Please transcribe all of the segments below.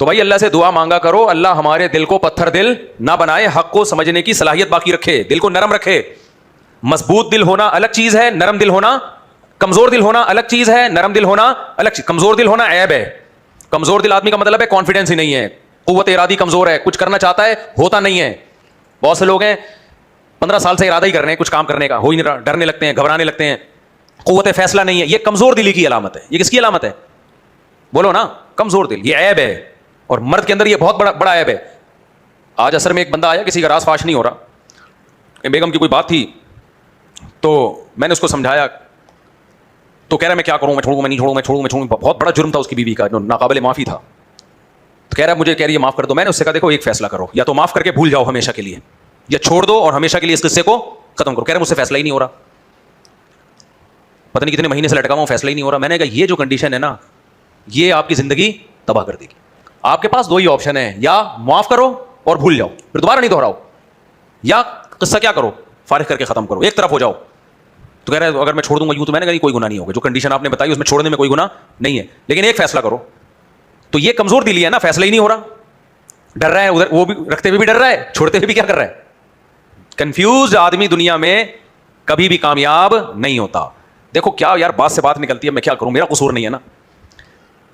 تو بھائی اللہ سے دعا مانگا کرو اللہ ہمارے دل کو پتھر دل نہ بنائے, حق کو سمجھنے کی صلاحیت باقی رکھے, دل کو نرم رکھے. مضبوط دل ہونا الگ چیز ہے, نرم دل ہونا, کمزور دل ہونا الگ چیز ہے, نرم دل ہونا الگ چیز. کمزور دل ہونا عیب ہے. کمزور دل آدمی کا مطلب ہے کانفیڈینس ہی نہیں ہے, قوت ارادی کمزور ہے, کچھ کرنا چاہتا ہے ہوتا نہیں ہے. بہت سے لوگ ہیں 15 سال سے ارادہ ہی کر رہے ہیں کچھ کام کرنے کا, ہو ہی نہیں رہا, ڈرنے لگتے ہیں, گھبرانے لگتے ہیں, قوت فیصلہ نہیں ہے. یہ کمزور دلی کی علامت ہے. یہ کس کی علامت ہے؟ بولو نا, کمزور دل. یہ عیب ہے, اور مرد کے اندر یہ بہت بڑا عیب ہے. آج عصر میں ایک بندہ آیا, کسی کا راز فاش نہیں ہو رہا, بیگم کی کوئی بات تھی تو میں نے اس کو سمجھایا, تو کہہ رہا میں کیا کروں, میں چھوڑوں میں نہیں چھوڑوں, میں چھوڑوں میں چھوڑوں. بہت بڑا جرم تھا اس کی بیوی کا جو ناقابل معافی تھا. تو کہہ رہا مجھے کہہ رہی ہے معاف کر دو. میں نے اس سے کہا دیکھو ایک فیصلہ کرو, یا تو معاف کر کے بھول جاؤ ہمیشہ کے لیے, یا چھوڑ دو اور ہمیشہ کے لیے اس قصے کو ختم کرو. کہہ رہا مجھ سے فیصلہ ہی نہیں ہو رہا, پتہ نہیں کتنے مہینے سے لٹکا ہوں, فیصلہ ہی نہیں ہو رہا. میں نے کہا یہ جو کنڈیشن ہے نا, یہ آپ کی زندگی تباہ کر دے گی. آپ کے پاس 2 ہی آپشن ہیں, یا معاف کرو اور بھول جاؤ, پھر دوبارہ نہیں دہراؤ, یا قصہ کیا کرو فارغ کر کے ختم کرو, ایک طرف ہو جاؤ. تو کہہ رہا ہے اگر میں چھوڑ دوں گا یوں, تو میں نے کہا کوئی گناہ نہیں ہوگا, جو کنڈیشن آپ نے بتائی اس میں چھوڑنے میں کوئی گناہ نہیں ہے, لیکن ایک فیصلہ کرو. تو یہ کمزور دلی ہے نا, فیصلہ ہی نہیں ہو رہا, ڈر رہا ہے, ادھر وہ بھی رکھتے ہوئے بھی ڈر رہا ہے, چھوڑتے ہوئے بھی کیا کر رہا ہے. کنفیوزڈ آدمی دنیا میں کبھی بھی کامیاب نہیں ہوتا. دیکھو کیا یار بات سے بات نکلتی ہے, میں کیا کروں, میرا قصور نہیں ہے نا.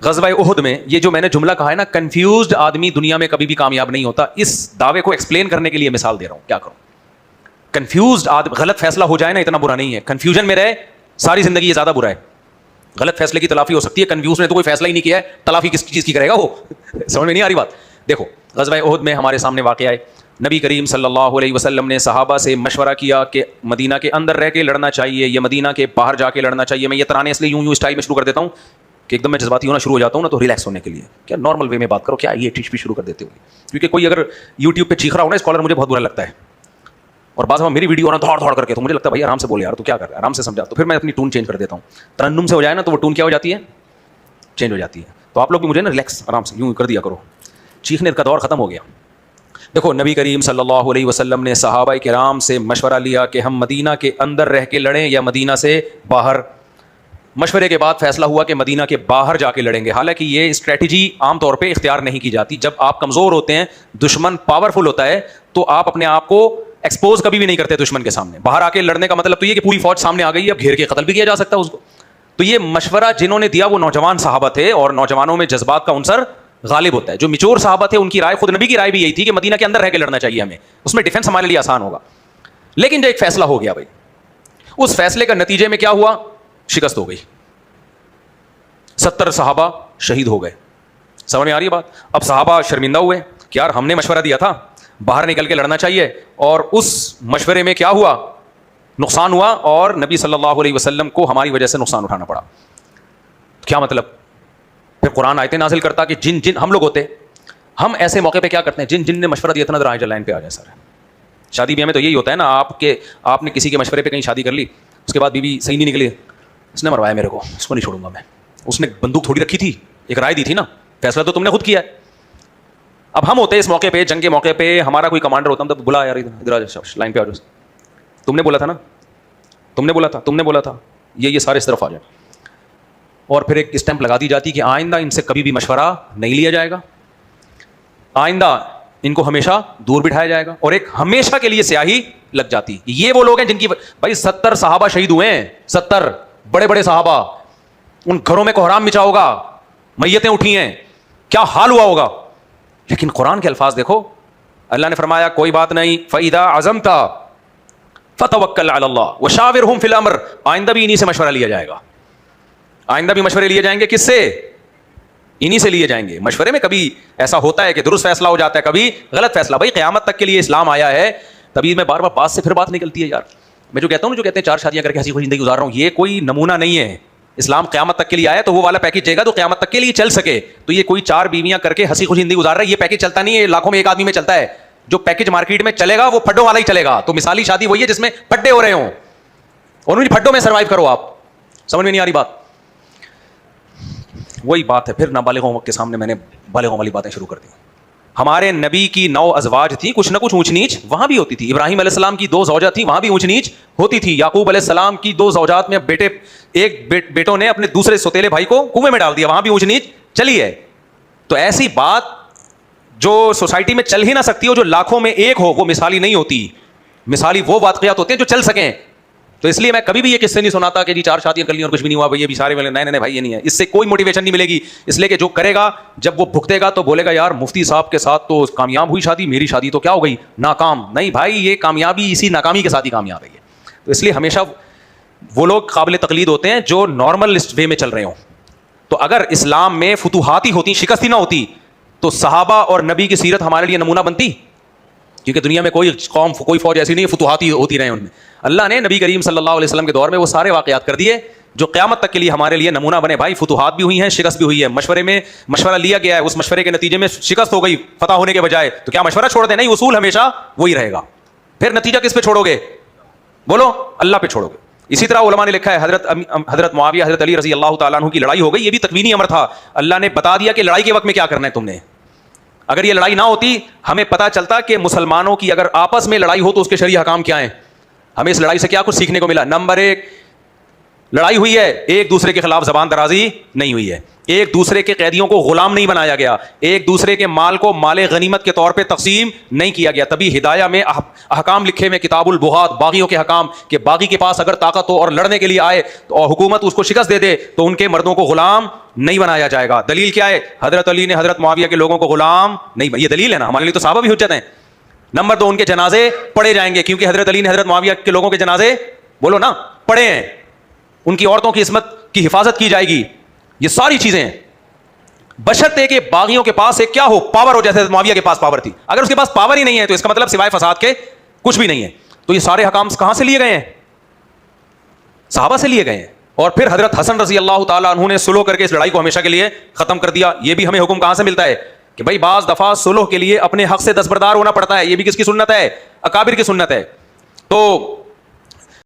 غزوہ احد میں یہ جو میں نے جملہ کہا ہے نا, کنفیوزڈ آدمی دنیا میں کبھی بھی کامیاب نہیں ہوتا, اس دعوے کو ایکسپلین کرنے کے لیے مثال دے رہا ہوں. کیا کروں, کنفیوزڈ آدمی, غلط فیصلہ ہو جائے نا اتنا برا نہیں ہے, کنفیوژن میں رہے ساری زندگی یہ زیادہ برا ہے. غلط فیصلے کی تلافی ہو سکتی ہے, کنفیوز نے تو کوئی فیصلہ ہی نہیں کیا ہے, تلافی کس چیز کی کرے گا وہ, سمجھ میں نہیں آ رہی بات. دیکھو غزوہ احد میں ہمارے سامنے واقعہ ہے, نبی کریم صلی اللہ علیہ وسلم نے صحابہ سے مشورہ کیا کہ مدینہ کے اندر رہ کے لڑنا چاہیے یا مدینہ کے باہر جا کے لڑنا چاہیے. میں یہ ترانے اس لیے یوں اسٹائل میں شروع کر دیتا ہوں کہ ایک دم میں جذباتی ہونا شروع ہو جاتا ہوں نا, تو ریلیکس ہونے کے لیے کیا نارمل وے میں بات کرو, کیا یہ ٹیچ بھی شروع کر دیتے ہو, کیونکہ کوئی اگر یوٹیوب پہ چیخ رہا ہو نا اسکالر, مجھے بہت برا لگتا ہے, اور بعض میری ویڈیو اور دھوڑ دھوڑ کر کے, تو مجھے لگتا ہے بھائی آرام سے بولے یار, تو کیا کر رہا ہے, آرام سے سمجھا. تو پھر میں اپنی ٹون چینج کر دیتا ہوں. ترنم سے ہو جائے نا تو وہ ٹون کیا ہو جاتی ہے, چینج ہو جاتی ہے. تو آپ لوگ بھی مجھے نا ریلیکس آرام سے یوں کر دیا کرو, چیخنے کا دور ختم ہو گیا. دیکھو نبی کریم صلی اللہ علیہ وسلم نے صحابہ کرام سے مشورہ لیا کہ ہم مدینہ کے اندر رہ کے لڑیں یا مدینہ سے باہر. مشورے کے بعد فیصلہ ہوا کہ مدینہ کے باہر جا کے لڑیں گے. حالانکہ یہ اسٹریٹجی عام طور پہ اختیار نہیں کی جاتی. جب آپ کمزور ہوتے ہیں, دشمن پاورفل ہوتا ہے, تو آپ اپنے آپ کو ایکسپوز کبھی بھی نہیں کرتے دشمن کے سامنے. باہر آ کے لڑنے کا مطلب تو یہ کہ پوری فوج سامنے آ گئی ہے, اب گھیر کے قتل بھی کیا جا سکتا ہے اس کو. تو یہ مشورہ جنہوں نے دیا وہ نوجوان صحابہ تھے, اور نوجوانوں میں جذبات کا عنصر غالب ہوتا ہے. جو میچور صحابہ تھے ان کی رائے, خود نبی کی رائے بھی یہی تھی کہ مدینہ کے اندر رہ کے لڑنا چاہیے ہمیں, اس میں ڈیفینس ہمارے لیے آسان ہوگا. لیکن جو ایک فیصلہ ہو گیا بھائی, اس فیصلے کا نتیجے میں کیا ہوا, شکست ہو گئی. 70 صحابہ شہید ہو گئے. سمجھ میں آ رہی ہے بات. اب صحابہ شرمندہ ہوئے کہ یار ہم نے مشورہ دیا تھا باہر نکل کے لڑنا چاہیے, اور اس مشورے میں کیا ہوا, نقصان ہوا, اور نبی صلی اللہ علیہ وسلم کو ہماری وجہ سے نقصان اٹھانا پڑا. کیا مطلب, پھر قرآن آیتیں نازل کرتا کہ جن ہم لوگ ہوتے, ہم ایسے موقع پہ کیا کرتے ہیں, جن نے مشورہ دیا تھا نا, آج لائن پہ آ جائے. سر شادی بیاہ میں تو یہی ہوتا ہے نا, آپ نے کسی کے مشورے پہ کہیں شادی کر لی, اس کے بعد بیوی صحیح نہیں نکلی, اس نے مروایا میرے کو, اس کو نہیں چھوڑوں گا میں. اس نے بندوق تھوڑی رکھی تھی, ایک رائے دی تھی نا, فیصلہ تو تم نے خود کیا ہے. اب ہم ہوتے اس موقع پہ, جنگ کے موقع پہ ہمارا کوئی کمانڈر ہوتا, ہم تو بلا یار ادھر آ جاؤ, لائن پہ آ جاؤ, تم نے بولا تھا نا, تم نے بولا تھا, یہ سارے اس طرف آ جائیں. اور پھر ایک اسٹیمپ لگا دی جاتی کہ آئندہ ان سے کبھی بھی مشورہ نہیں لیا جائے گا, آئندہ ان کو ہمیشہ دور بٹھایا جائے گا, اور ایک ہمیشہ کے لیے سیاہی لگ جاتی. یہ وہ لوگ ہیں جن کی بھائی 70 صحابہ شہید ہوئے ہیں, 70 بڑے بڑے صحابہ, ان گھروں میں کوہرام مچا ہوگا, میتیں اٹھی ہیں, کیا حال ہوا ہوگا. لیکن قرآن کے الفاظ دیکھو, اللہ نے فرمایا کوئی بات نہیں, فَإِذَا عَزَمْتَ فَتَوَكَّلْ عَلَى اللَّهِ وَشَاوِرْهُمْ فِي الْأَمْرِ. آئندہ بھی انہی سے مشورہ لیا جائے گا, آئندہ بھی مشورے لیے جائیں گے. کس سے, انہی سے لیے جائیں گے. مشورے میں کبھی ایسا ہوتا ہے کہ درست فیصلہ ہو جاتا ہے, کبھی غلط فیصلہ. بھائی قیامت تک کے لیے اسلام آیا ہے, تبھی میں بار بار بات سے پھر بات نکلتی ہے یار. میں جو کہتا ہوں, جو کہتے ہیں 4 شادیاں کر کے ہنسی خوشی زندگی گزار رہا ہوں, یہ کوئی نمونہ نہیں ہے. اسلام قیامت تک کے لیے آیا تو وہ والا پیکیج دے گا تو قیامت تک کے لیے چل سکے. تو یہ کوئی 4 بیویاں کر کے ہنسی خوشی زندگی گزار رہا ہے, یہ پیکیج چلتا نہیں ہے, لاکھوں میں ایک آدمی میں چلتا ہے. جو پیکیج مارکیٹ میں چلے گا وہ پھڈوں والا ہی چلے گا. تو مثالی شادی وہی ہے جس میں پھڈے ہو رہے ہوں, اور ان پھڈوں میں سروائیو کرو. آپ سمجھ میں نہیں آ رہی بات. وہی بات ہے, پھر نابالغوں کے سامنے میں نے بالغوں والی باتیں شروع کر دی. ہمارے نبی کی 9 ازواج تھی, کچھ نہ کچھ اونچ نیچ وہاں بھی ہوتی تھی. ابراہیم علیہ السلام کی 2 زوجہ تھی, وہاں بھی اونچ نیچ ہوتی تھی. یعقوب علیہ السلام کی 2 زوجات میں بیٹوں نے اپنے دوسرے سوتیلے بھائی کو کنویں میں ڈال دیا, وہاں بھی اونچ نیچ چلی ہے. تو ایسی بات جو سوسائٹی میں چل ہی نہ سکتی ہو, جو لاکھوں میں ایک ہو, وہ مثالی نہیں ہوتی. مثالی وہ واقعات ہوتے ہیں جو چل سکیں. تو اس لیے میں کبھی بھی یہ قصے نہیں سناتا کہ جی 4 شادیاں کر لی اور کچھ بھی نہیں ہوا, بھائی یہ بھی سارے نہیں بھائی یہ نہیں ہے. اس سے کوئی موٹیویشن نہیں ملے گی. اس لیے کہ جو کرے گا جب وہ بھگتے گا تو بولے گا یار مفتی صاحب کے ساتھ تو کامیاب ہوئی شادی, میری شادی تو کیا ہو گئی, ناکام. نہیں بھائی, یہ کامیابی اسی ناکامی کے ساتھ ہی کامیاب ہے. تو اس لیے ہمیشہ وہ لوگ قابل تقلید ہوتے ہیں جو نارمل وے میں چل رہے ہوں. تو اگر اسلام میں فتوحات ہی ہوتی, شکست ہی نہ ہوتی, تو صحابہ اور نبی کی سیرت ہمارے لیے نمونہ بنتی. کیونکہ دنیا میں کوئی قوم, کوئی فوج ایسی نہیں, فتوحات ہی ہوتی رہے ان میں. اللہ نے نبی کریم صلی اللہ علیہ وسلم کے دور میں وہ سارے واقعات کر دیے جو قیامت تک کے لیے ہمارے لیے نمونہ بنے. بھائی فتوحات بھی ہوئی ہیں, شکست بھی ہوئی ہے. مشورے میں مشورہ لیا گیا ہے, اس مشورے کے نتیجے میں شکست ہو گئی فتح ہونے کے بجائے, تو کیا مشورہ چھوڑ دیں؟ نہیں, اصول ہمیشہ وہی رہے گا. پھر نتیجہ کس پہ چھوڑو گے؟ بولو, اللہ پہ چھوڑو گے. اسی طرح علماء نے لکھا ہے حضرت معاویہ حضرت علی رضی اللہ تعالیٰ عنہ کی لڑائی ہو گئی, یہ بھی تکوینی امر تھا. اللہ نے بتا دیا کہ لڑائی کے وقت میں کیا کرنا ہے تم نے. اگر یہ لڑائی نہ ہوتی ہمیں پتہ چلتا کہ مسلمانوں کی اگر آپس میں لڑائی ہو تو اس کے شرعی احکام کیا ہیں. ہمیں اس لڑائی سے کیا کچھ سیکھنے کو ملا؟ نمبر 1, لڑائی ہوئی ہے, ایک دوسرے کے خلاف زبان درازی نہیں ہوئی ہے, ایک دوسرے کے قیدیوں کو غلام نہیں بنایا گیا, ایک دوسرے کے مال کو مال غنیمت کے طور پہ تقسیم نہیں کیا گیا. تبھی ہدایہ میں احکام لکھے میں کتاب البغات, باغیوں کے حکام, کہ باغی کے پاس اگر طاقت ہو اور لڑنے کے لیے آئے اور حکومت اس کو شکست دے دے تو ان کے مردوں کو غلام نہیں بنایا جائے گا. دلیل کیا ہے؟ حضرت علی نے حضرت معاویہ کے لوگوں کو غلام نہیں, یہ دلیل ہے نا, ہمارے لیے تو صحابہ بھی حجت ہیں. نمبر 2, ان کے جنازے پڑھے جائیں گے, کیونکہ حضرت علی نے حضرت معاویہ کے لوگوں کے جنازے, بولو نا, پڑھے ہیں. ان کی عورتوں کی عصمت کی حفاظت کی جائے گی. یہ ساری چیزیں ہیں بشرطے کہ باغیوں کے پاس ایک کیا ہو, پاور ہو, جیسے معاویہ کے پاس پاور تھی. اگر اس کے پاس پاور ہی نہیں ہے تو اس کا مطلب سوائے فساد کے کچھ بھی نہیں ہے. تو یہ سارے حکام کہاں سے لیے گئے ہیں؟ صحابہ سے لیے گئے ہیں. اور پھر حضرت حسن رضی اللہ تعالیٰ عنہ نے سلو کر کے اس لڑائی کو ہمیشہ کے لیے ختم کر دیا. یہ بھی ہمیں حکم کہاں سے ملتا ہے کہ بھائی بعض دفعہ سلو کے لیے اپنے حق سے دستبردار ہونا پڑتا ہے. یہ بھی کس کی سنت ہے؟ اکابر کی سنت ہے. تو